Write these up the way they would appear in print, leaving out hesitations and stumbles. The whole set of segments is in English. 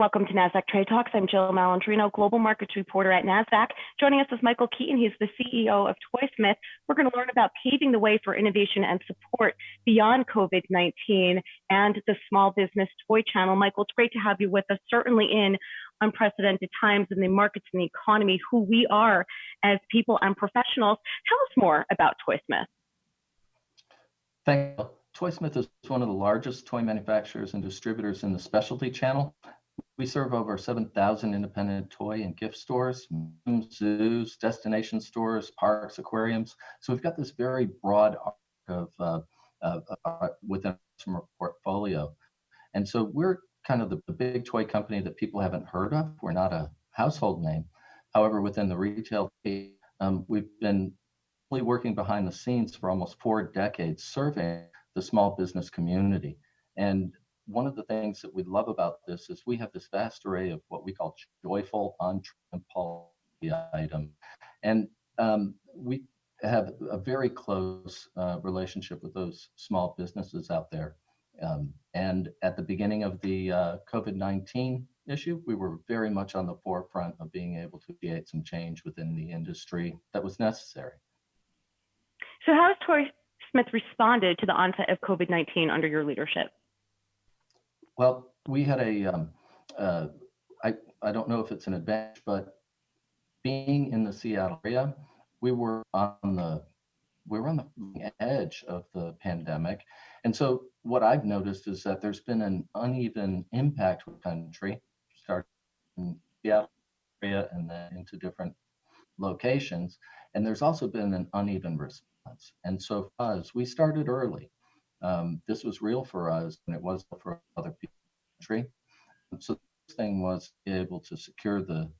Welcome to Nasdaq Trade Talks. I'm Jill Malandrino, Global Markets Reporter at Nasdaq. Joining us is Michael Keaton. He's the CEO of Toysmith. We're going to learn about paving the way for innovation and support beyond COVID-19 and the small business toy channel. Michael, it's great to have you with us, certainly in unprecedented times in the markets and the economy, who we are as people and professionals. Tell us more about Toysmith. Thank you. Toysmith is one of the largest toy manufacturers and distributors in the specialty channel. We serve over 7,000 independent toy and gift stores, zoos, destination stores, parks, aquariums. So we've got this very broad arc within our customer portfolio. And so we're kind of the big toy company that people haven't heard of. We're not a household name. However, within the retail, we've been really working behind the scenes for almost 4 decades, serving the small business community. And one of the things that we love about this is we have this vast array of what we call joyful, on-trend items. And we have a very close relationship with those small businesses out there. And at the beginning of the COVID-19 issue, we were very much on the forefront of being able to create some change within the industry that was necessary. So how has Toysmith responded to the onset of COVID-19 under your leadership? Well, we had I don't know if it's an advantage, but being in the Seattle area, we were on the edge of the pandemic. And so what I've noticed is that there's been an uneven impact with the country, starting in the Seattle area and then into different locations. And there's also been an uneven response. And so for us, we started early. This was real for us, and it was for other people in the country. So the thing was able to secure the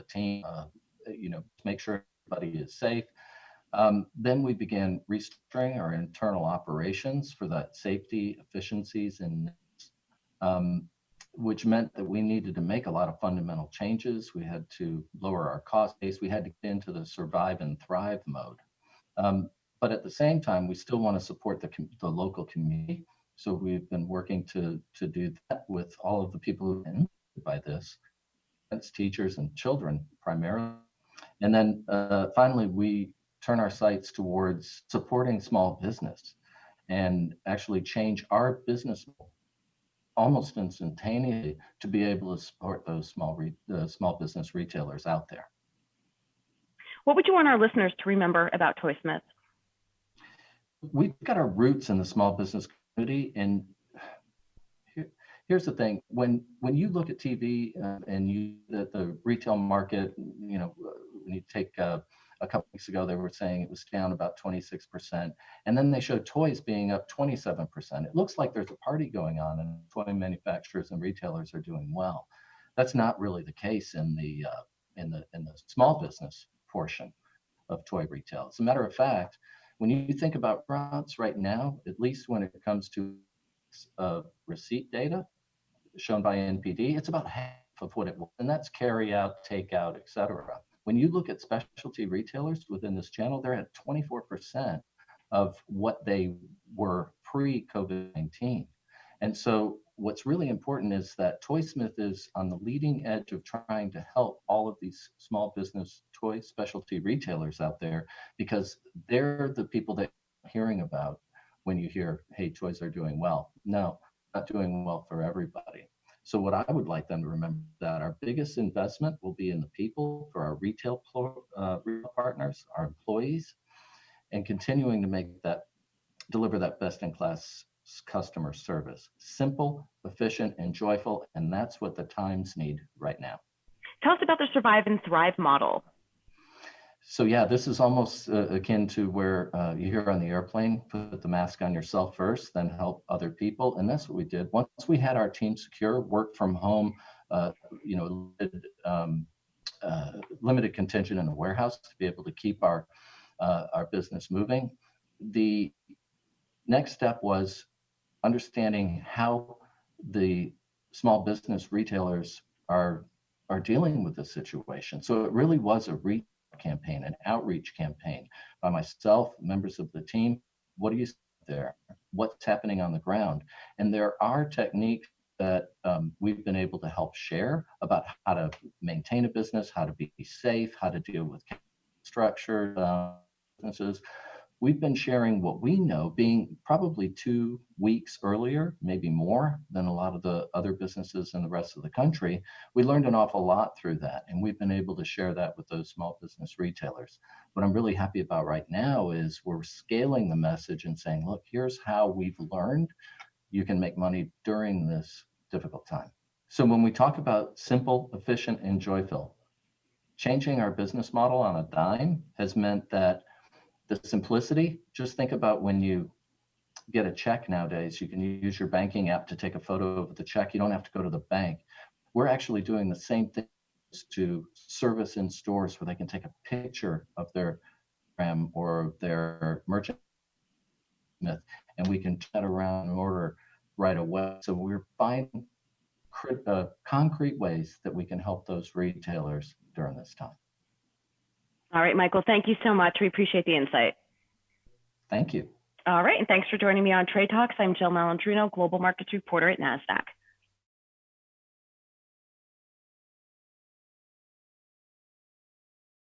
team, make sure everybody is safe. Then we began restructuring our internal operations for that safety, efficiencies, and which meant that we needed to make a lot of fundamental changes. We had to lower our cost base. We had to get into the survive and thrive mode. But at the same time, we still want to support the local community. So we've been working to do that with all of the people who are impacted by this, it's teachers and children primarily. And then finally, we turn our sights towards supporting small business and actually change our business almost instantaneously to be able to support those small business retailers out there. What would you want our listeners to remember about Toysmith? We've got our roots in the small business community, and here's the thing: when you look at TV and the retail market, when you take a couple weeks ago, they were saying it was down about 26%, and then they showed toys being up 27%. It looks like there's a party going on, and toy manufacturers and retailers are doing well. That's not really the case in the small business portion of toy retail. As a matter of fact, when you think about restaurants right now, at least when it comes to receipt data shown by NPD, it's about half of what it was, and that's carry out, takeout, etc. When you look at specialty retailers within this channel, they're at 24% of what they were pre-COVID-19. And so what's really important is that Toysmith is on the leading edge of trying to help all of these small business toy specialty retailers out there, because they're the people that you're hearing about when you hear, hey, toys are doing well. No, not doing well for everybody. So what I would like them to remember that our biggest investment will be in the people, for our retail partners, our employees, and continuing to deliver that best-in-class customer service. Simple, efficient, and joyful, and that's what the times need right now. Tell us about the Survive and Thrive model. So yeah, this is almost akin to where you hear on the airplane, put the mask on yourself first, then help other people. And that's what we did. Once we had our team secure, work from home, limited contingent in the warehouse to be able to keep our business moving. The next step was understanding how the small business retailers are dealing with this situation. So it really was a campaign, an outreach campaign by myself, members of the team. What do you see there? What's happening on the ground? And there are techniques that we've been able to help share about how to maintain a business, how to be safe, how to deal with structure businesses. We've been sharing what we know, being probably 2 weeks earlier, maybe more than a lot of the other businesses in the rest of the country. We learned an awful lot through that, and we've been able to share that with those small business retailers. What I'm really happy about right now is we're scaling the message and saying, look, here's how we've learned you can make money during this difficult time. So when we talk about simple, efficient, and joyful, changing our business model on a dime has meant that the simplicity, just think about when you get a check nowadays, you can use your banking app to take a photo of the check. You don't have to go to the bank. We're actually doing the same thing to service in stores where they can take a picture of their program or their merchant, and we can turn that around and order right away. So we're finding concrete ways that we can help those retailers during this time. All right, Michael, thank you so much. We appreciate the insight. Thank you. All right, and thanks for joining me on Trade Talks. I'm Jill Malandrino, Global Markets Reporter at Nasdaq.